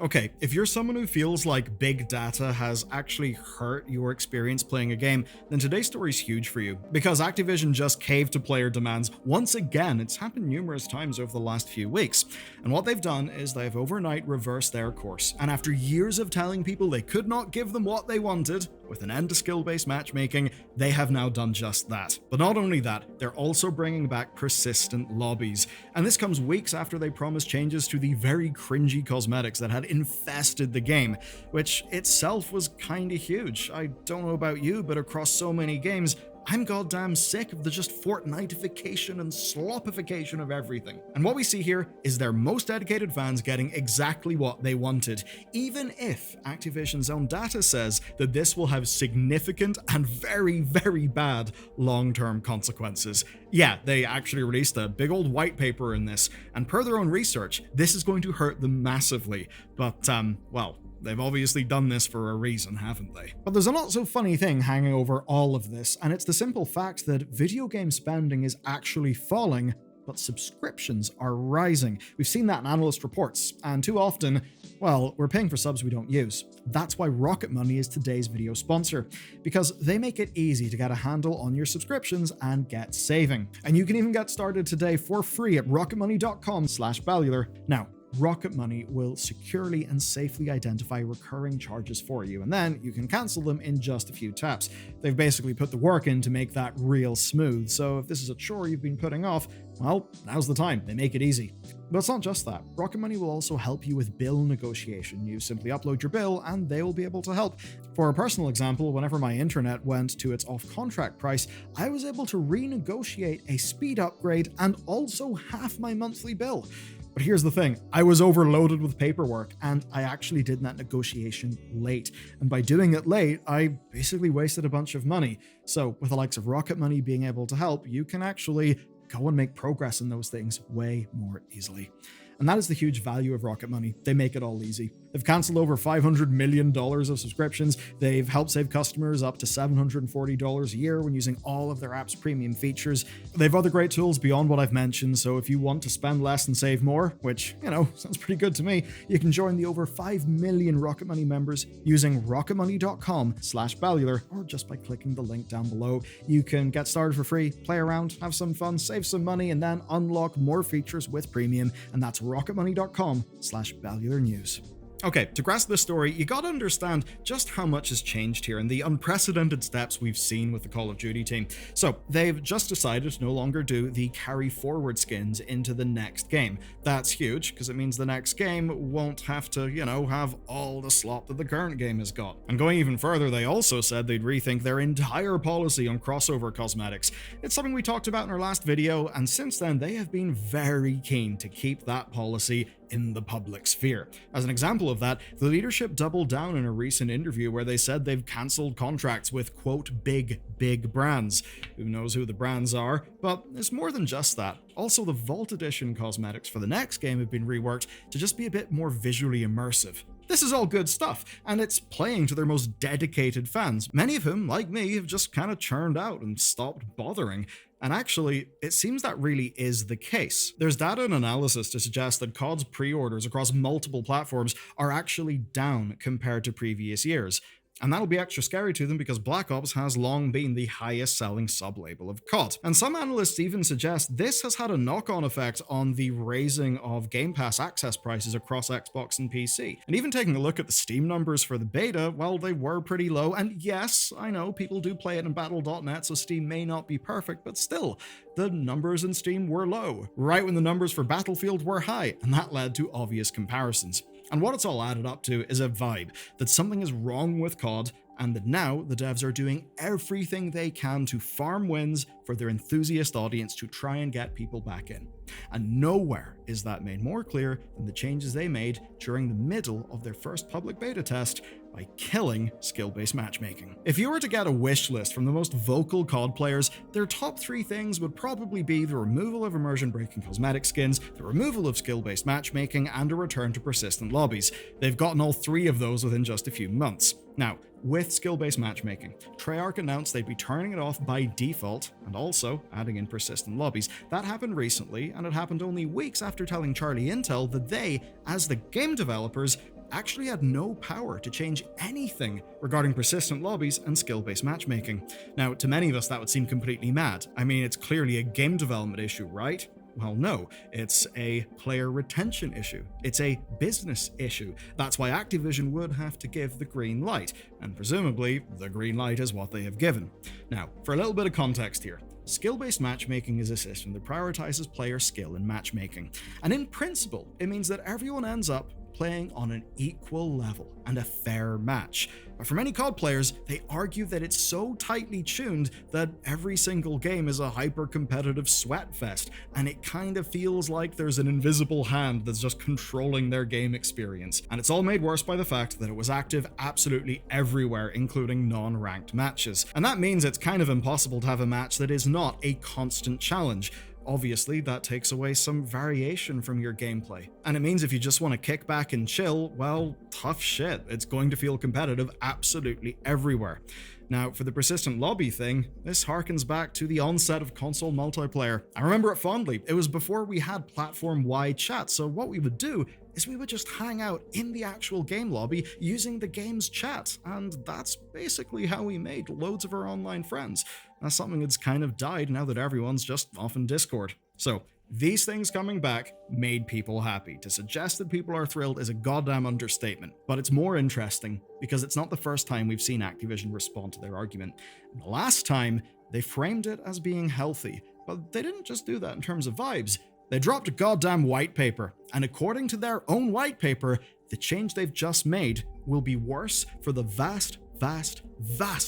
Okay, if you're someone who feels like big data has actually hurt your experience playing a game, then today's story is huge for you. Because Activision just caved to player demands once again. It's happened numerous times over the last few weeks. And what they've done is they've overnight reversed their course. And after years of telling people they could not give them what they wanted, with an end to skill-based matchmaking, they have now done just that. But not only that, they're also bringing back persistent lobbies. And this comes weeks after they promised changes to the very cringy cosmetics that had infested the game, which itself was kinda huge. I don't know about you, but across so many games, I'm goddamn sick of the just Fortniteification and slopification of everything. And what we see here is their most dedicated fans getting exactly what they wanted, even if Activision's own data says that this will have significant and very, very bad long-term consequences. Yeah, they actually released a big old white paper in this, and per their own research, this is going to hurt them massively. But, well, they've obviously done this for a reason, haven't they? But there's a not so funny thing hanging over all of this, and it's the simple fact that video game spending is actually falling, but subscriptions are rising. We've seen that in analyst reports, and too often, well, we're paying for subs we don't use. That's why Rocket Money is today's video sponsor, because they make it easy to get a handle on your subscriptions and get saving. And you can even get started today for free at rocketmoney.com/Bellular. Now, Rocket Money will securely and safely identify recurring charges for you, and then you can cancel them in just a few taps. They've basically put the work in to make that real smooth, so if this is a chore you've been putting off, well, now's the time. They make it easy. But it's not just that. Rocket Money will also help you with bill negotiation. You simply upload your bill and they will be able to help. For a personal example, whenever my internet went to its off-contract price, I was able to renegotiate a speed upgrade and also half my monthly bill. But here's the thing, I was overloaded with paperwork and I actually did that negotiation late. And by doing it late, I basically wasted a bunch of money. So with the likes of Rocket Money being able to help, you can actually go and make progress in those things way more easily. And that is the huge value of Rocket Money. They make it all easy. They've canceled over $500 million of subscriptions. They've helped save customers up to $740 a year when using all of their app's premium features. They've other great tools beyond what I've mentioned, so if you want to spend less and save more, which, sounds pretty good to me, you can join the over 5 million Rocket Money members using rocketmoney.com/Bellular, or just by clicking the link down below. You can get started for free, play around, have some fun, save some money, and then unlock more features with premium, and that's rocketmoney.com/Bellular News. Okay, to grasp this story, you gotta understand just how much has changed here and the unprecedented steps we've seen with the Call of Duty team. So, they've just decided to no longer do the carry forward skins into the next game. That's huge, because it means the next game won't have to, have all the slop that the current game has got. And going even further, they also said they'd rethink their entire policy on crossover cosmetics. It's something we talked about in our last video, and since then, they have been very keen to keep that policy in the public sphere. As an example of that, the leadership doubled down in a recent interview where they said they've cancelled contracts with, quote, big brands. Who knows who the brands are, but it's more than just that. Also, the Vault Edition cosmetics for the next game have been reworked to just be a bit more visually immersive. This is all good stuff, and it's playing to their most dedicated fans, many of whom, like me, have just kind of churned out and stopped bothering. And actually, it seems that really is the case. There's data and analysis to suggest that COD's pre-orders across multiple platforms are actually down compared to previous years. And that'll be extra scary to them because Black Ops has long been the highest selling sub-label of COD. And some analysts even suggest this has had a knock-on effect on the raising of Game Pass access prices across Xbox and PC. And even taking a look at the Steam numbers for the beta, well, they were pretty low. And yes, I know people do play it in Battle.net, so Steam may not be perfect, but still, the numbers in Steam were low, right when the numbers for Battlefield were high, and that led to obvious comparisons. And what it's all added up to is a vibe that something is wrong with COD, and that now the devs are doing everything they can to farm wins for their enthusiast audience to try and get people back in. And nowhere is that made more clear than the changes they made during the middle of their first public beta test by killing skill-based matchmaking. If you were to get a wish list from the most vocal COD players, their top 3 things would probably be the removal of immersion-breaking cosmetic skins, the removal of skill-based matchmaking, and a return to persistent lobbies. They've gotten all 3 of those within just a few months. Now, with skill-based matchmaking, Treyarch announced they'd be turning it off by default and also adding in persistent lobbies. That happened recently, and it happened only weeks after telling Charlie Intel that they, as the game developers, actually had no power to change anything regarding persistent lobbies and skill-based matchmaking. Now, to many of us, that would seem completely mad. I mean, it's clearly a game development issue, right? Well, no, it's a player retention issue. It's a business issue. That's why Activision would have to give the green light, and presumably, the green light is what they have given. Now, for a little bit of context here, skill-based matchmaking is a system that prioritizes player skill in matchmaking, and in principle, it means that everyone ends up playing on an equal level and a fair match. But for many COD players, they argue that it's so tightly tuned that every single game is a hyper-competitive sweat fest, and it kind of feels like there's an invisible hand that's just controlling their game experience. And it's all made worse by the fact that it was active absolutely everywhere, including non-ranked matches. And that means it's kind of impossible to have a match that is not a constant challenge. Obviously, that takes away some variation from your gameplay. And it means if you just want to kick back and chill, well, tough shit. It's going to feel competitive absolutely everywhere. Now, for the persistent lobby thing, this harkens back to the onset of console multiplayer. I remember it fondly. It was before we had platform-wide chat, so what we would do is we would just hang out in the actual game lobby using the game's chat, and that's basically how we made loads of our online friends. That's something that's kind of died now that everyone's just off in Discord. So, these things coming back made people happy. To suggest that people are thrilled is a goddamn understatement, but it's more interesting because it's not the first time we've seen Activision respond to their argument. And the last time, they framed it as being healthy, but they didn't just do that in terms of vibes. They dropped a goddamn white paper, and according to their own white paper, the change they've just made will be worse for the vast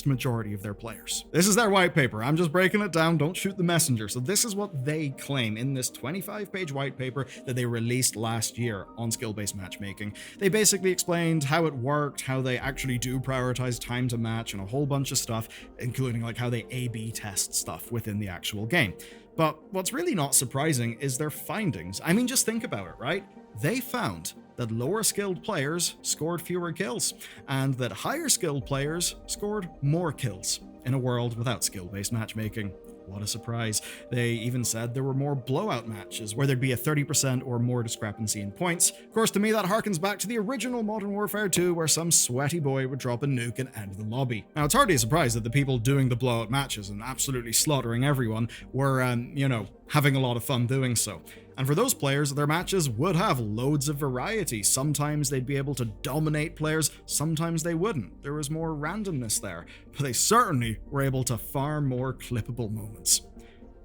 majority of their players. This is their white paper. I'm just breaking it down. Don't shoot the messenger. So this is what they claim in this 25-page white paper that they released last year on skill-based matchmaking. They basically explained how it worked, how they actually do prioritize time to match, and a whole bunch of stuff, including like how they A/B test stuff within the actual game. But what's really not surprising is their findings. I mean, just think about it, right? They found that lower skilled players scored fewer kills, and that higher skilled players scored more kills in a world without skill-based matchmaking. What a surprise. They even said there were more blowout matches where there'd be a 30% or more discrepancy in points. Of course, to me, that harkens back to the original Modern Warfare 2, where some sweaty boy would drop a nuke and end the lobby. Now, it's hardly a surprise that the people doing the blowout matches and absolutely slaughtering everyone were, having a lot of fun doing so. And for those players, their matches would have loads of variety. Sometimes they'd be able to dominate players, sometimes they wouldn't. There was more randomness there, but they certainly were able to farm more clippable moments.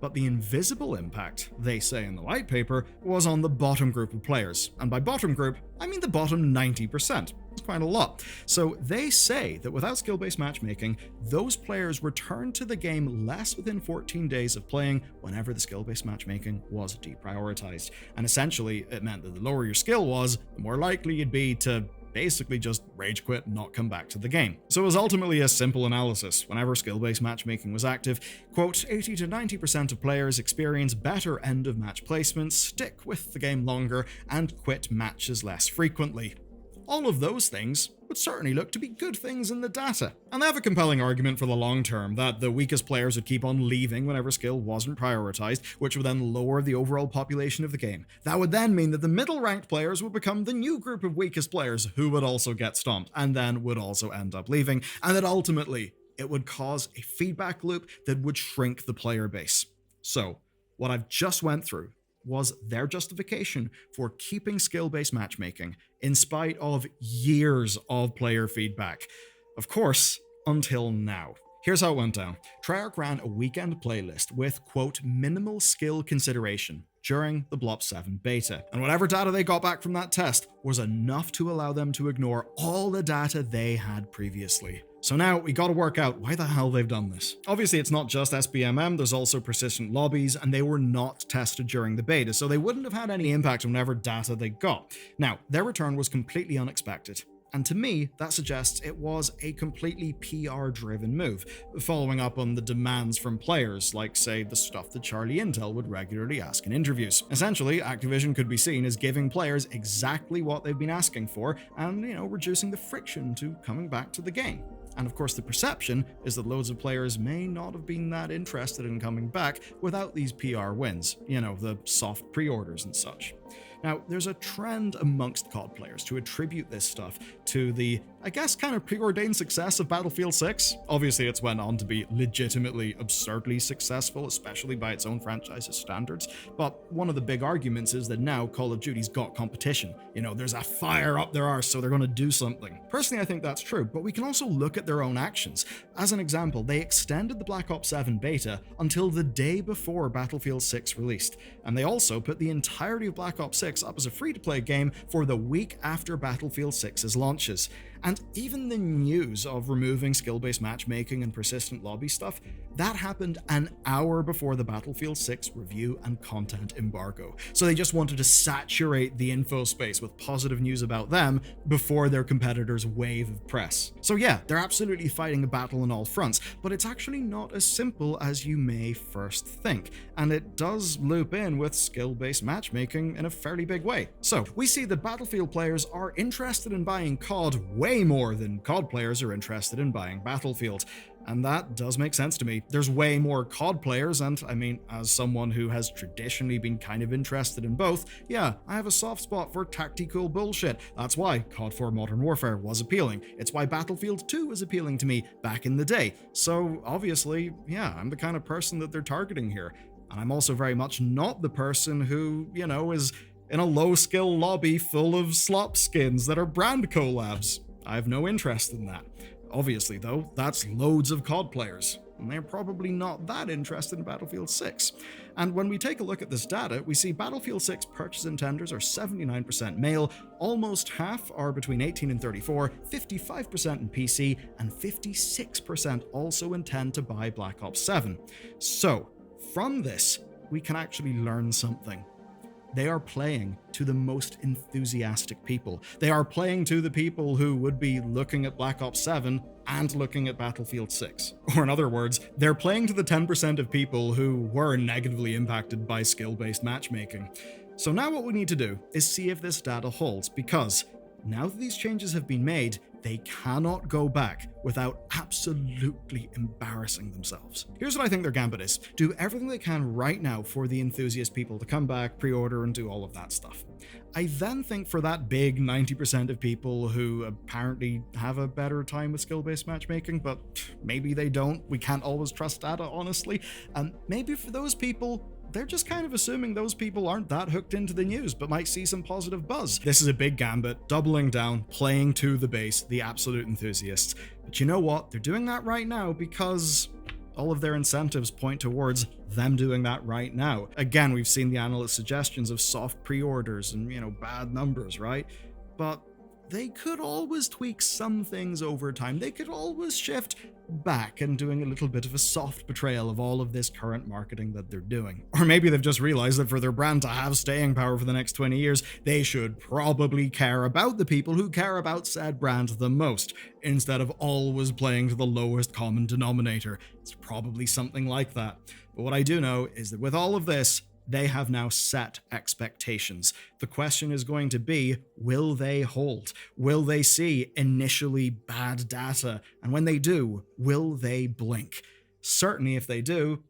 But the invisible impact, they say in the white paper, was on the bottom group of players. And by bottom group, I mean the bottom 90%. It's quite a lot. So they say that without skill-based matchmaking, those players returned to the game less within 14 days of playing whenever the skill-based matchmaking was deprioritized. And essentially, it meant that the lower your skill was, the more likely you'd be to basically just rage quit and not come back to the game. So it was ultimately a simple analysis. Whenever skill-based matchmaking was active, quote, 80 to 90% of players experience better end-of-match placements, stick with the game longer, and quit matches less frequently. All of those things would certainly look to be good things in the data. And they have a compelling argument for the long term, that the weakest players would keep on leaving whenever skill wasn't prioritized, which would then lower the overall population of the game. That would then mean that the middle-ranked players would become the new group of weakest players who would also get stomped, and then would also end up leaving, and that ultimately it would cause a feedback loop that would shrink the player base. So, what I've just went through was their justification for keeping skill-based matchmaking in spite of years of player feedback. Of course, until now. Here's how it went down. Treyarch ran a weekend playlist with, quote, minimal skill consideration during the Blop 7 beta. And whatever data they got back from that test was enough to allow them to ignore all the data they had previously. So now we gotta work out why the hell they've done this. Obviously, it's not just SBMM, there's also persistent lobbies, and they were not tested during the beta, so they wouldn't have had any impact on whatever data they got. Now, their return was completely unexpected. And to me, that suggests it was a completely PR-driven move, following up on the demands from players, like, say, the stuff that Charlie Intel would regularly ask in interviews. Essentially, Activision could be seen as giving players exactly what they've been asking for, and, reducing the friction to coming back to the game. And of course, the perception is that loads of players may not have been that interested in coming back without these PR wins, the soft pre-orders and such. Now, there's a trend amongst COD players to attribute this stuff to the, I guess, kind of preordained success of Battlefield 6. Obviously, it's went on to be legitimately absurdly successful, especially by its own franchise's standards. But one of the big arguments is that now Call of Duty's got competition. You know, there's a fire up their arse, so they're going to do something. Personally, I think that's true, but we can also look at their own actions. As an example, they extended the Black Ops 7 beta until the day before Battlefield 6 released, and they also put the entirety of Black Ops 6 up as a free-to-play game for the week after Battlefield 6's launches. And even the news of removing skill-based matchmaking and persistent lobby stuff, that happened an hour before the Battlefield 6 review and content embargo. So they just wanted to saturate the info space with positive news about them before their competitors' wave of press. So yeah, they're absolutely fighting a battle on all fronts, but it's actually not as simple as you may first think, and it does loop in with skill-based matchmaking in a fairly big way. So we see that Battlefield players are interested in buying COD way more than COD players are interested in buying Battlefield. And that does make sense to me. There's way more COD players, and I mean, as someone who has traditionally been kind of interested in both, yeah, I have a soft spot for tactical bullshit. That's why COD 4 Modern Warfare was appealing. It's why Battlefield 2 was appealing to me back in the day. So obviously, yeah, I'm the kind of person that they're targeting here. And I'm also very much not the person who, you know, is in a low-skill lobby full of slop skins that are brand collabs. I have no interest in that. Obviously, though, that's loads of COD players, and they're probably not that interested in Battlefield 6. And when we take a look at this data, we see Battlefield 6 purchase intenders are 79% male, almost half are between 18 and 34, 55% in PC, and 56% also intend to buy Black Ops 7. So, from this, we can actually learn something. They are playing to the most enthusiastic people. They are playing to the people who would be looking at Black Ops 7 and looking at Battlefield 6. Or in other words, they're playing to the 10% of people who were negatively impacted by skill-based matchmaking. So now what we need to do is see if this data holds, because now that these changes have been made, they cannot go back without absolutely embarrassing themselves. Here's what I think their gambit is. Do everything they can right now for the enthusiast people to come back, pre-order, and do all of that stuff. I then think for that big 90% of people who apparently have a better time with skill-based matchmaking, but maybe they don't, we can't always trust data, honestly, maybe for those people, they're just kind of assuming those people aren't that hooked into the news, but might see some positive buzz. This is a big gambit, doubling down, playing to the base, the absolute enthusiasts. But you know what? They're doing that right now because all of their incentives point towards them doing that right now. Again, we've seen the analyst suggestions of soft pre-orders and, you know, bad numbers, right? But they could always tweak some things over time. They could always shift back and doing a little bit of a soft betrayal of all of this current marketing that they're doing. Or maybe they've just realized that for their brand to have staying power for the next 20 years, they should probably care about the people who care about said brand the most, instead of always playing to the lowest common denominator. It's probably something like that. But what I do know is that with all of this, they have now set expectations. The question is going to be, will they hold? Will they see initially bad data? And when they do, will they blink? Certainly if they do,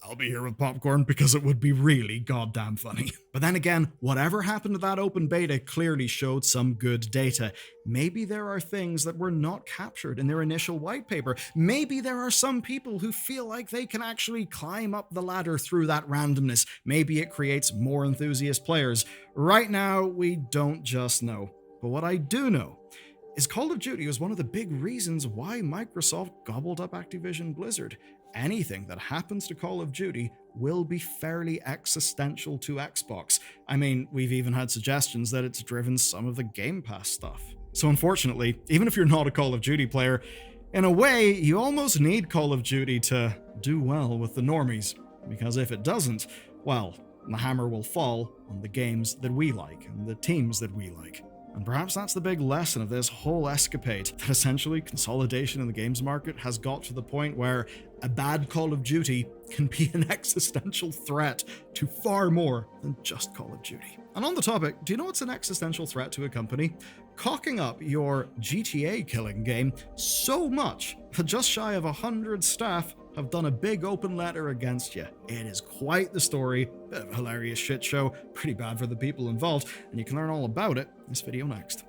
I'll be here with popcorn because it would be really goddamn funny. But then again, whatever happened to that open beta clearly showed some good data. Maybe there are things that were not captured in their initial white paper. Maybe there are some people who feel like they can actually climb up the ladder through that randomness. Maybe it creates more enthusiast players. Right now, we don't just know. But what I do know is Call of Duty was one of the big reasons why Microsoft gobbled up Activision Blizzard. Anything that happens to Call of Duty will be fairly existential to Xbox. I mean, we've even had suggestions that it's driven some of the Game Pass stuff. So unfortunately, even if you're not a Call of Duty player, in a way, you almost need Call of Duty to do well with the normies. Because if it doesn't, well, the hammer will fall on the games that we like and the teams that we like. And perhaps that's the big lesson of this whole escapade, that essentially consolidation in the games market has got to the point where a bad Call of Duty can be an existential threat to far more than just Call of Duty. And on the topic, do you know what's an existential threat to a company? Cocking up your GTA killing game so much that just shy of 100 staff have done a big open letter against you. It is quite the story, bit of a hilarious shit show, pretty bad for the people involved, and you can learn all about it in this video next.